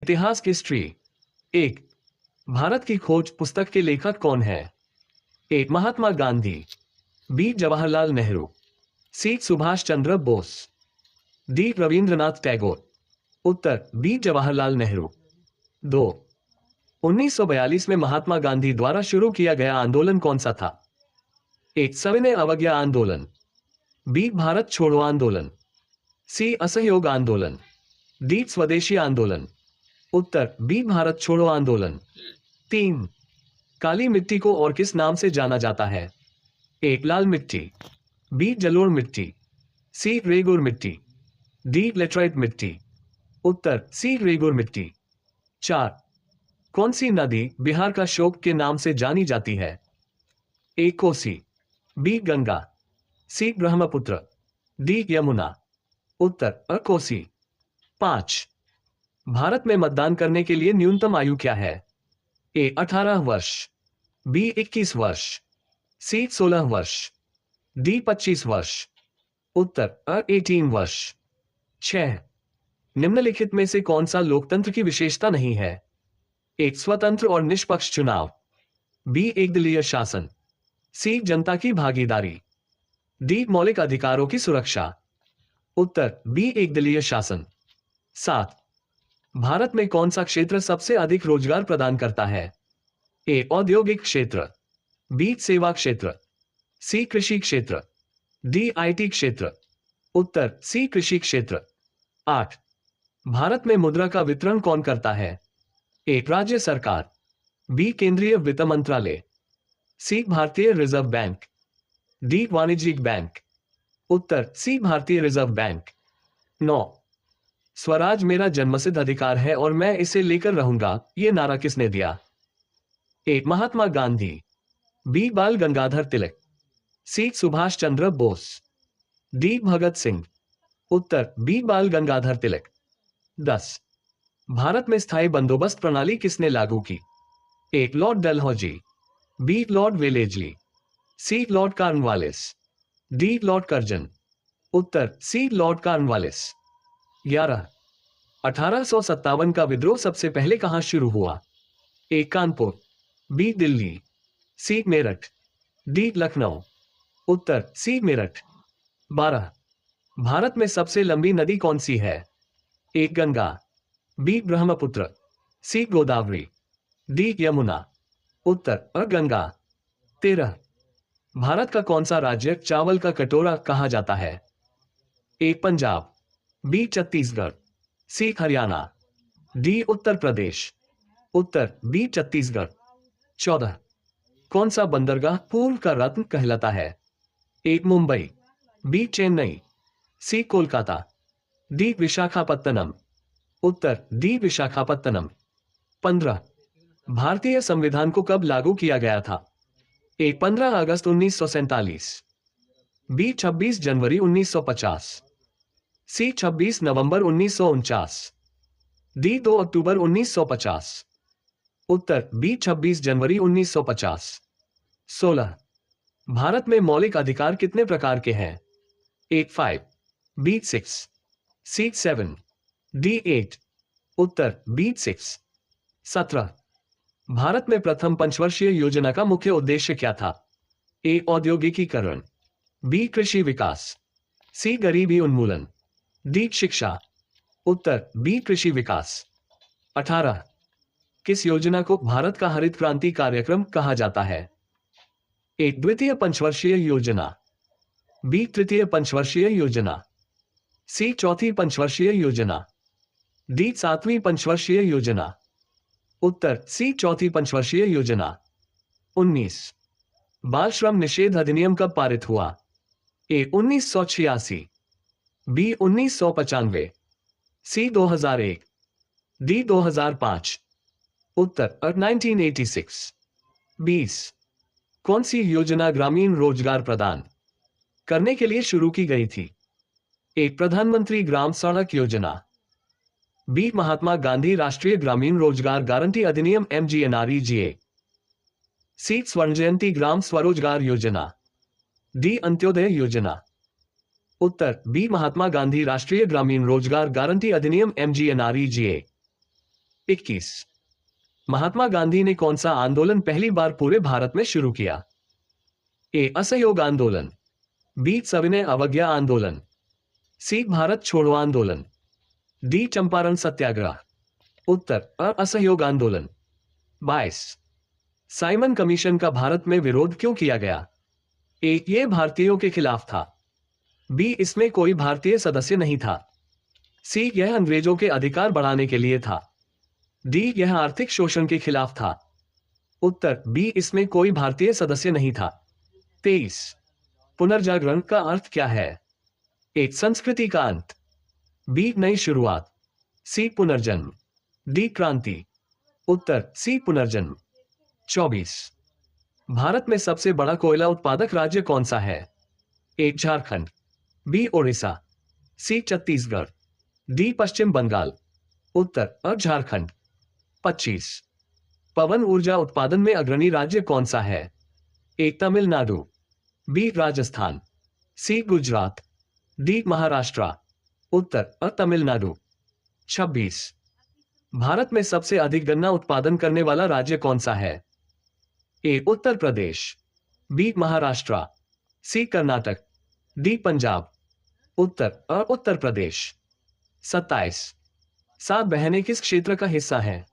इतिहास हिस्ट्री। एक, भारत की खोज पुस्तक के लेखक कौन है? ए महात्मा गांधी, बी जवाहरलाल नेहरू, सी सुभाष चंद्र बोस, डी रविंद्रनाथ टैगोर। उत्तर बी जवाहरलाल नेहरू। 2, 1942 में महात्मा गांधी द्वारा शुरू किया गया आंदोलन कौन सा था? ए सविनय अवज्ञा आंदोलन, बी भारत छोड़ो आंदोलन, सी असहयोग आंदोलन, डी स्वदेशी आंदोलन। उत्तर बी भारत छोड़ो आंदोलन। 3, काली मिट्टी को और किस नाम से जाना जाता है? ए लाल मिट्टी, बी जलोढ़ मिट्टी, सी रेगुर मिट्टी, डी लेटराइट मिट्टी। उत्तर सी रेगुर मिट्टी। 4, कौन सी नदी बिहार का शोक के नाम से जानी जाती है? ए कोसी, बी गंगा, सी ब्रह्मपुत्र, डी यमुना। उत्तर कोसी। 5, भारत में मतदान करने के लिए न्यूनतम आयु क्या है? ए 18 वर्ष, बी 21 वर्ष, सी 16 वर्ष, डी 25 वर्ष। उत्तर 18 वर्ष। 6, निम्नलिखित में से कौन सा लोकतंत्र की विशेषता नहीं है? एक स्वतंत्र और निष्पक्ष चुनाव, बी एकदलीय शासन, सी जनता की भागीदारी, डी मौलिक अधिकारों की सुरक्षा। उत्तर बी एकदलीय शासन। 7, भारत में कौन सा क्षेत्र सबसे अधिक रोजगार प्रदान करता है? ए औद्योगिक क्षेत्र, बी सेवा क्षेत्र, सी कृषि क्षेत्र, डी आईटी क्षेत्र। उत्तर सी कृषि क्षेत्र। 8, भारत में मुद्रा का वितरण कौन करता है? ए राज्य सरकार, बी केंद्रीय वित्त मंत्रालय, सी भारतीय रिजर्व बैंक, डी वाणिज्यिक बैंक। उत्तर सी भारतीय रिजर्व बैंक। 9, स्वराज मेरा जन्मसिद्ध अधिकार है और मैं इसे लेकर रहूंगा, यह नारा किसने दिया? ए महात्मा गांधी, बी बाल गंगाधर तिलक, सी सुभाष चंद्र बोस, डी भगत सिंह। उत्तर बी बाल गंगाधर तिलक। 10, भारत में स्थायी बंदोबस्त प्रणाली किसने लागू की? A Lord Dalhousie, B Lord Wellesley, C Lord Cornwallis, D Lord Curzon. उत्तर सी लॉर्ड कॉर्नवालिस। 11, 1857 का विद्रोह सबसे पहले कहां शुरू हुआ? A Kanpur, B Delhi, C Meerut, D Lucknow. उत्तर सी मेरठ। 12, भारत में सबसे लंबी नदी कौन सी है? A Ganga, B Brahmaputra, C Godavari, D Yamuna. उत्तर गंगा। 13, भारत का कौन सा राज्य चावल का कटोरा कहा जाता है? ए पंजाब, बी छत्तीसगढ़, सी हरियाणा, डी उत्तर प्रदेश। उत्तर बी छत्तीसगढ़। 14, कौन सा बंदरगाह पूर्व का रत्न कहलाता है? ए मुंबई, बी चेन्नई, सी कोलकाता, डी विशाखापत्तनम। उत्तर डी विशाखापत्तनम। 15, भारतीय संविधान को कब लागू किया गया था? ए 15 अगस्त 1947, बी 26 जनवरी 1950, सी 26 नवंबर 1949, डी 2 अक्टूबर 1950। उत्तर बी 26 जनवरी 1950। 16, भारत में मौलिक अधिकार कितने प्रकार के हैं? ए 5, बी 6, सी 7, डी 8। उत्तर बी 6। 17, भारत में प्रथम पंचवर्षीय योजना का मुख्य उद्देश्य क्या था? ए औद्योगिकीकरण, बी कृषि विकास, सी गरीबी उन्मूलन, डी शिक्षा। उत्तर बी कृषि विकास। 18, किस योजना को भारत का हरित क्रांति कार्यक्रम कहा जाता है? ए द्वितीय पंचवर्षीय योजना, बी तृतीय पंचवर्षीय योजना, सी चौथी पंचवर्षीय योजना, डी 7वीं पंचवर्षीय योजना। उत्तर सी चौथी पंचवर्षीय योजना। 19, बाल श्रम निषेध अधिनियम कब पारित हुआ? ए 1986, बी 1995, सी 2001, डी 2005। उत्तर 1986। 20, कौन सी योजना ग्रामीण रोजगार प्रदान करने के लिए शुरू की गई थी? ए प्रधानमंत्री ग्राम सड़क योजना, बी महात्मा गांधी राष्ट्रीय ग्रामीण रोजगार गारंटी अधिनियम MGNREGA, सी स्वर्ण जयंती ग्राम स्वरोजगार योजना, डी अंत्योदय योजना। उत्तर बी महात्मा गांधी राष्ट्रीय ग्रामीण रोजगार गारंटी अधिनियम MGNREGA। 21। महात्मा गांधी ने कौन सा आंदोलन पहली बार पूरे भारत में शुरू किया? ए असहयोग आंदोलन, बी सविनय अवज्ञा आंदोलन, सी भारत छोड़ो आंदोलन, डी चंपारण सत्याग्रह। उत्तर असहयोग आंदोलन। 22। साइमन कमीशन का भारत में विरोध क्यों किया गया? ए ये भारतीयों के खिलाफ था, बी इसमें कोई भारतीय सदस्य नहीं था, सी यह अंग्रेजों के अधिकार बढ़ाने के लिए था, डी यह आर्थिक शोषण के खिलाफ था। उत्तर बी इसमें कोई भारतीय सदस्य नहीं था। 23। पुनर्जागरण का अर्थ क्या है? ए संस्कृति का अंत, बी नई शुरुआत, सी पुनर्जन्म, डी क्रांति। उत्तर सी पुनर्जन्म। 24। भारत में सबसे बड़ा कोयला उत्पादक राज्य कौन सा है? ए झारखंड, बी ओडिशा, सी छत्तीसगढ़, डी पश्चिम बंगाल। उत्तर झारखंड। 25। पवन ऊर्जा उत्पादन में अग्रणी राज्य कौन सा है? ए तमिलनाडु, बी राजस्थान, सी गुजरात, डी महाराष्ट्र। उत्तर तमिलनाडु। 26। भारत में सबसे अधिक गन्ना उत्पादन करने वाला राज्य कौन सा है? ए उत्तर प्रदेश, बी महाराष्ट्र, सी कर्नाटक, डी पंजाब। उत्तर उत्तर प्रदेश। 27। सात बहनें किस क्षेत्र का हिस्सा है?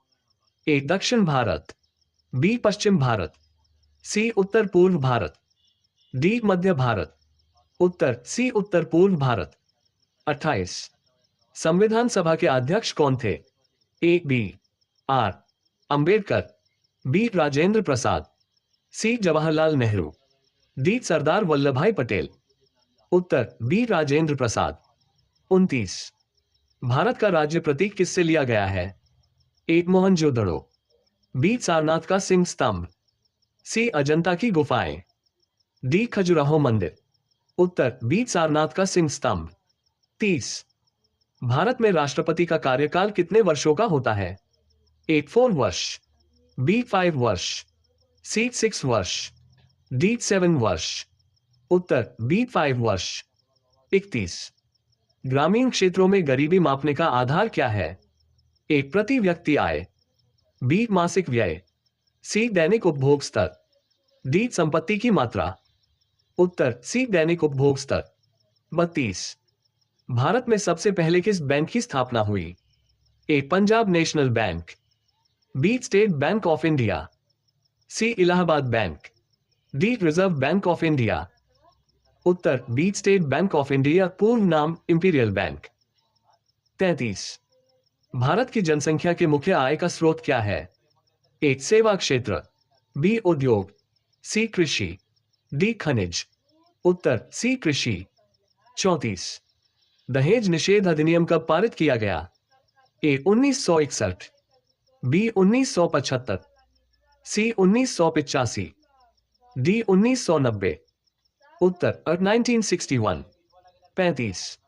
ए दक्षिण भारत, बी पश्चिम भारत, सी उत्तर पूर्व भारत, डी मध्य भारत। उत्तर सी उत्तर पूर्व भारत। 28। संविधान सभा के अध्यक्ष कौन थे? A B R Ambedkar, B Rajendra Prasad, C Jawaharlal Nehru, D Sardar Vallabhbhai Patel. उत्तर बी राजेंद्र प्रसाद। 29। भारत का राज्य प्रतीक किससे लिया गया है? ए मोहनजोदड़ो, बी सारनाथ का सिंह स्तंभ, सी अजंता की गुफाएं, डी खजुराहो मंदिर। उत्तर बी सारनाथ का सिंह स्तंभ। 30। भारत में राष्ट्रपति का कार्यकाल कितने वर्षों का होता है? ए 4 वर्ष, बी 5 वर्ष, सी 6 वर्ष, डी 7 वर्ष। उत्तर बी 5 वर्ष। 31। ग्रामीण क्षेत्रों में गरीबी मापने का आधार क्या है? ए प्रति व्यक्ति आय, बी मासिक व्यय, सी दैनिक उपभोग स्तर, डी संपत्ति की मात्रा। उत्तर सी दैनिक उपभोग स्तर। 32। भारत में सबसे पहले किस बैंक की स्थापना हुई? A Punjab National Bank, B State Bank of India, C Allahabad Bank, D Reserve Bank of India. उत्तर B State Bank of India, पूर्व नाम इंपीरियल बैंक। 33। भारत की जनसंख्या के मुख्य आय का स्रोत क्या है? ए सेवा क्षेत्र, बी उद्योग, सी कृषि, डी खनिज। उत्तर सी कृषि। 34। दहेज निषेध अधिनियम कब पारित किया गया? ए 1961, बी 1975, सी 1985, डी 1990। उत्तर 1961। 35।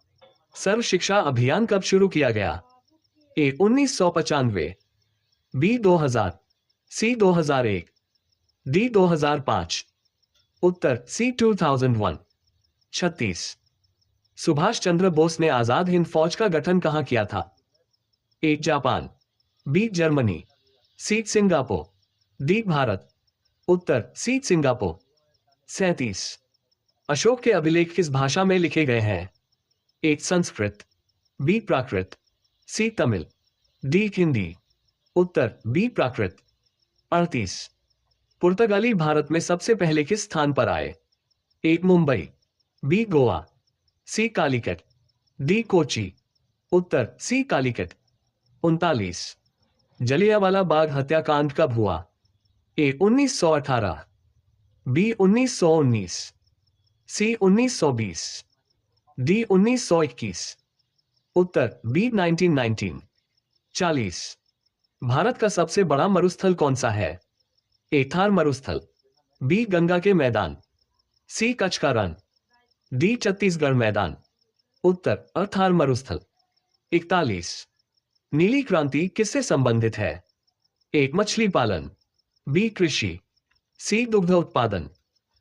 सर्व शिक्षा अभियान कब शुरू किया गया? A 1995, B 2000, C 2001, D 2005। उत्तर सी 2001। 36। सुभाष चंद्र बोस ने आजाद हिंद फौज का गठन कहां किया था? A Japan, B Germany, C Singapore, D Bharat. उत्तर सी सिंगापुर। 37। अशोक के अभिलेख किस भाषा में लिखे गए हैं? A Sanskrit, B Prakrit, C Tamil, D Hindi. उत्तर बी प्राकृत। 38। पुर्तगाली भारत में सबसे पहले किस स्थान पर आए? ए मुंबई, बी गोवा, सी कालीकट, डी कोची। उत्तर सी कालीकट। 39। जलियांवाला बाग हत्याकांड कब हुआ? ए 1918, बी 1919, सी 1920, डी 1921। उत्तर बी 1919। 40। भारत का सबसे बड़ा मरुस्थल कौन सा है? ए थार मरुस्थल, बी गंगा के मैदान, सी कच्छ का रण, डी छत्तीसगढ़ मैदान। उत्तर थार मरुस्थल। 41। नीली क्रांति किससे संबंधित है? ए मछली पालन, बी कृषि, सी दुग्ध उत्पादन,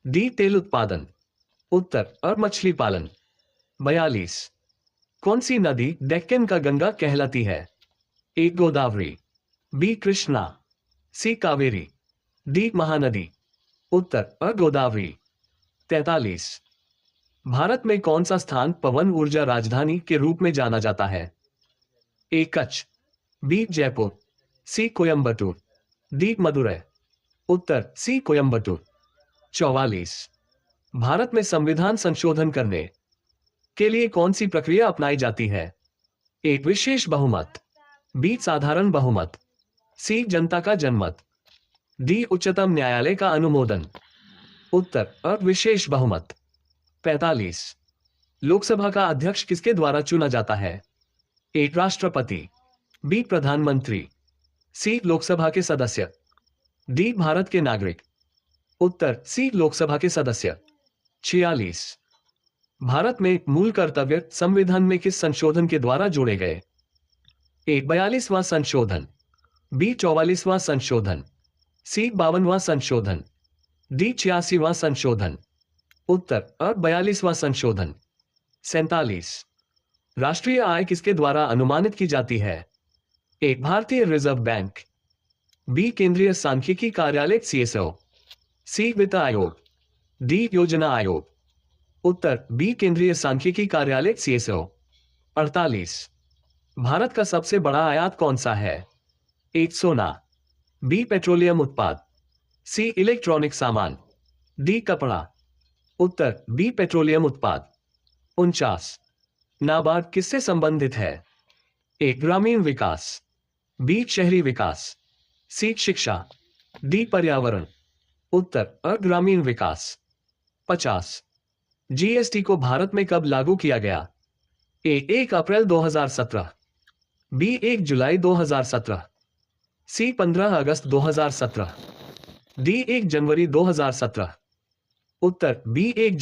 डी तेल उत्पादन। उत्तर मछली पालन। 42। कौन सी नदी डेक्कन का गंगा कहलाती है? ए गोदावरी, बी कृष्णा, सी कावेरी, डी महानदी। उत्तर गोदावरी। 43। भारत में कौन सा स्थान पवन ऊर्जा राजधानी के रूप में जाना जाता है? ए कच्छ, बी जयपुर, सी कोयम्बटूर, डी मदुरै। उत्तर सी कोयम्बटूर। 44। भारत में संविधान संशोधन करने के लिए कौन सी प्रक्रिया अपनाई जाती है? ए विशेष बहुमत, बी साधारण बहुमत, सी जनता का जनमत, डी उच्चतम न्यायालय का अनुमोदन। उत्तर विशेष बहुमत। 45। लोकसभा का अध्यक्ष किसके द्वारा चुना जाता है? ए राष्ट्रपति, बी प्रधानमंत्री, सी लोकसभा के सदस्य, डी भारत के नागरिक। उत्तर सी लोकसभा के सदस्य। 46। भारत में मूल कर्तव्य संविधान में किस संशोधन के द्वारा जोड़े गए? ए 42वां संशोधन, बी 44वां संशोधन, सी 52वां संशोधन, डी 86वां संशोधन। उत्तर 42वां संशोधन। 47। राष्ट्रीय आय किसके द्वारा अनुमानित की जाती है? ए भारतीय रिजर्व बैंक, बी केंद्रीय सांख्यिकी कार्यालय CSO, सी वित्त आयोग, डी योजना आयोग। उत्तर बी केंद्रीय सांख्यिकी कार्यालय CSO। 48। भारत का सबसे बड़ा आयात कौन सा है? ए सोना, बी पेट्रोलियम उत्पाद, सी इलेक्ट्रॉनिक सामान, डी कपड़ा। उत्तर बी पेट्रोलियम उत्पाद। 49। नाबार्ड किससे संबंधित है? ए ग्रामीण विकास, बी शहरी विकास, सी शिक्षा, डी पर्यावरण। उत्तर ग्रामीण विकास। 50। GST को भारत में कब लागू किया गया? ए 1 अप्रैल 2017, बी 1 जुलाई 2017, सी 15 अगस्त 2017, डी 1 जनवरी 2017। उत्तर बी 1